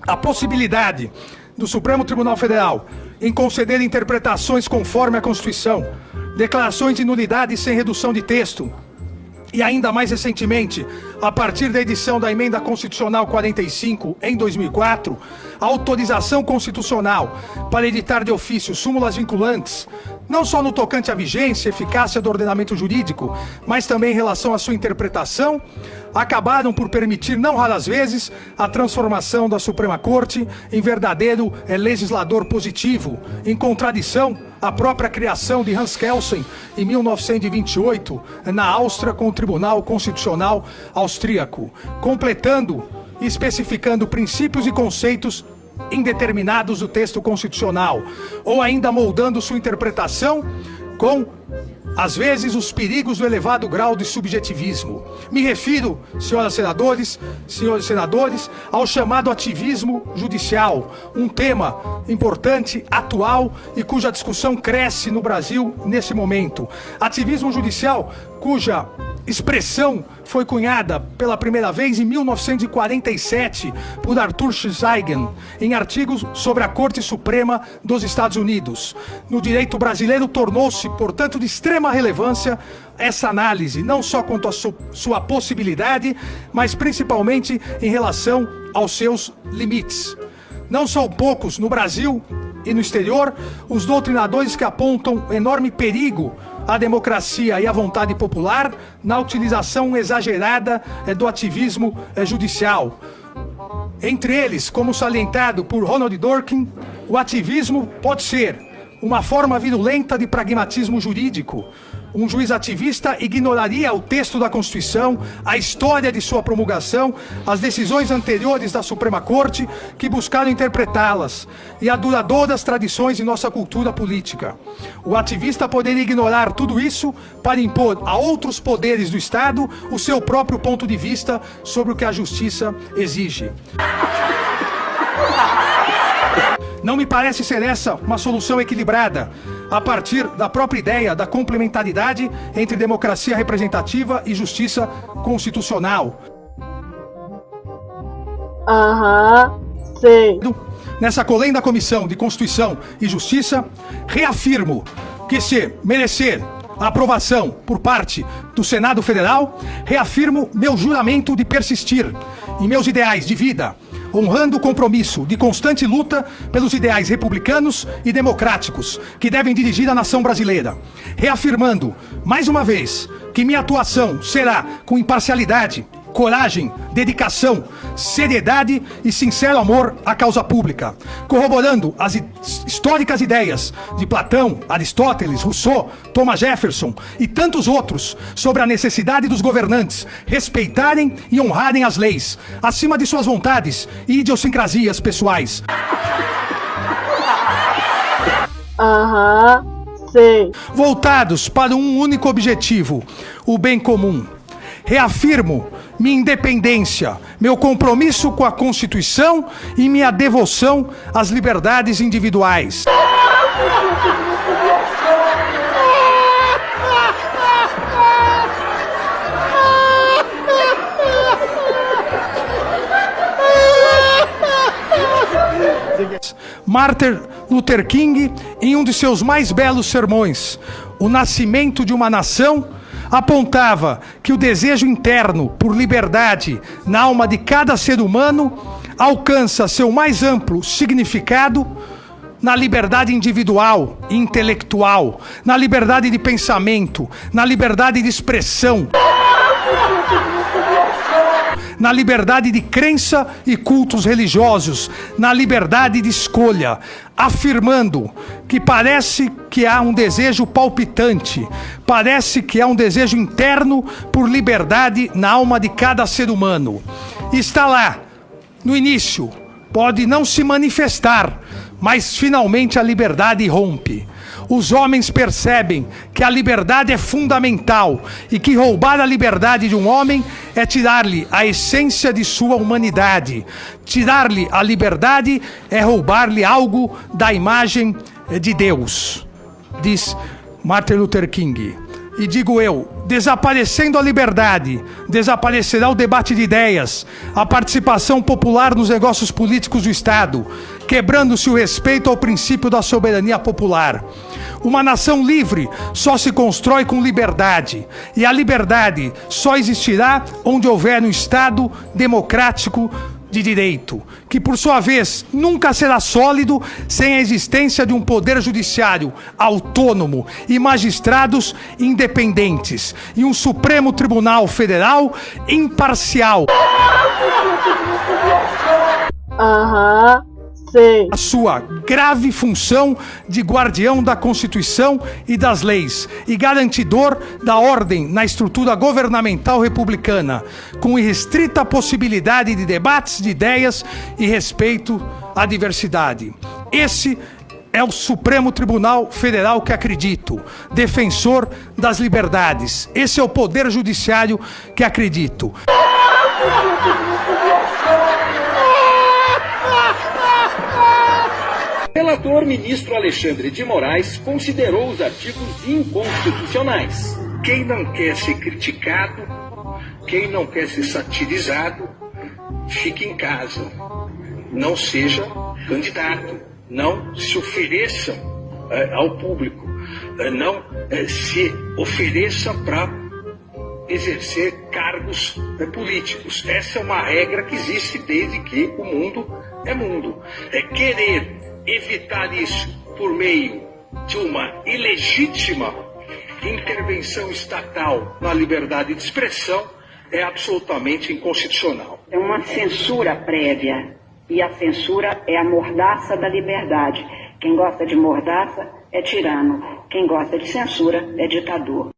A possibilidade do Supremo Tribunal Federal em conceder interpretações conforme a Constituição, declarações de nulidade sem redução de texto, e ainda mais recentemente, a partir da edição da Emenda Constitucional 45, em 2004, a autorização constitucional para editar de ofício súmulas vinculantes, não só no tocante à vigência e eficácia do ordenamento jurídico, mas também em relação à sua interpretação, acabaram por permitir, não raras vezes, a transformação da Suprema Corte em verdadeiro legislador positivo, em contradição à própria criação de Hans Kelsen, em 1928, na Áustria, com o Tribunal Constitucional Austríaco, completando e especificando princípios e conceitos indeterminados do texto constitucional, ou ainda moldando sua interpretação com, às vezes, os perigos do elevado grau de subjetivismo. Me refiro, senhoras senadores, senhores senadores, ao chamado ativismo judicial, um tema importante, atual e cuja discussão cresce no Brasil nesse momento. Ativismo judicial cuja expressão foi cunhada pela primeira vez em 1947 por Arthur Schweigen, em artigos sobre a Corte Suprema dos Estados Unidos. No direito brasileiro tornou-se, portanto, de extrema relevância essa análise, não só quanto à sua possibilidade, mas principalmente em relação aos seus limites. Não são poucos no Brasil e no exterior os doutrinadores que apontam enorme perigo à democracia e à vontade popular na utilização exagerada do ativismo judicial. Entre eles, como salientado por Ronald Dworkin, o ativismo pode ser uma forma virulenta de pragmatismo jurídico. Um juiz ativista ignoraria o texto da Constituição, a história de sua promulgação, as decisões anteriores da Suprema Corte que buscaram interpretá-las e as duradouras tradições de nossa cultura política. O ativista poderia ignorar tudo isso para impor a outros poderes do Estado o seu próprio ponto de vista sobre o que a justiça exige. Não me parece ser essa uma solução equilibrada, a partir da própria ideia da complementaridade entre democracia representativa e justiça constitucional. Sei. Nessa colenda Comissão de Constituição e Justiça, reafirmo que, se merecer a aprovação por parte do Senado Federal, reafirmo meu juramento de persistir em meus ideais de vida, honrando o compromisso de constante luta pelos ideais republicanos e democráticos que devem dirigir a nação brasileira. Reafirmando, mais uma vez, que minha atuação será com imparcialidade, coragem, dedicação, seriedade e sincero amor à causa pública, corroborando as históricas ideias de Platão, Aristóteles, Rousseau, Thomas Jefferson e tantos outros sobre a necessidade dos governantes respeitarem e honrarem as leis, acima de suas vontades e idiosincrasias pessoais. Sei. Voltados para um único objetivo, o bem comum. Reafirmo minha independência, meu compromisso com a Constituição e minha devoção às liberdades individuais. Martin Luther King, em um de seus mais belos sermões, O Nascimento de uma Nação, apontava que o desejo interno por liberdade na alma de cada ser humano alcança seu mais amplo significado na liberdade individual e intelectual, na liberdade de pensamento, na liberdade de expressão, na liberdade de crença e cultos religiosos, na liberdade de escolha, afirmando que parece que há um desejo palpitante, parece que há um desejo interno por liberdade na alma de cada ser humano. Está lá, no início, pode não se manifestar, mas finalmente a liberdade rompe. Os homens percebem que a liberdade é fundamental e que roubar a liberdade de um homem é tirar-lhe a essência de sua humanidade. Tirar-lhe a liberdade é roubar-lhe algo da imagem de Deus, diz Martin Luther King. E digo eu, desaparecendo a liberdade, desaparecerá o debate de ideias, a participação popular nos negócios políticos do Estado, quebrando-se o respeito ao princípio da soberania popular. Uma nação livre só se constrói com liberdade, e a liberdade só existirá onde houver um Estado democrático de direito, que por sua vez nunca será sólido sem a existência de um poder judiciário autônomo e magistrados independentes e um Supremo Tribunal Federal imparcial. Sei. A sua grave função de guardião da Constituição e das leis e garantidor da ordem na estrutura governamental republicana, com irrestrita possibilidade de debates de ideias e respeito à diversidade. Esse é o Supremo Tribunal Federal que acredito, defensor das liberdades. Esse é o Poder Judiciário que acredito. O relator ministro Alexandre de Moraes considerou os artigos inconstitucionais. Quem não quer ser criticado, quem não quer ser satirizado, fique em casa. Não seja candidato. Não se ofereça ao público. Não se ofereça para exercer cargos políticos. Essa é uma regra que existe desde que o mundo é mundo. Querer evitar isso por meio de uma ilegítima intervenção estatal na liberdade de expressão é absolutamente inconstitucional. É uma censura prévia, e a censura é a mordaça da liberdade. Quem gosta de mordaça é tirano, quem gosta de censura é ditador.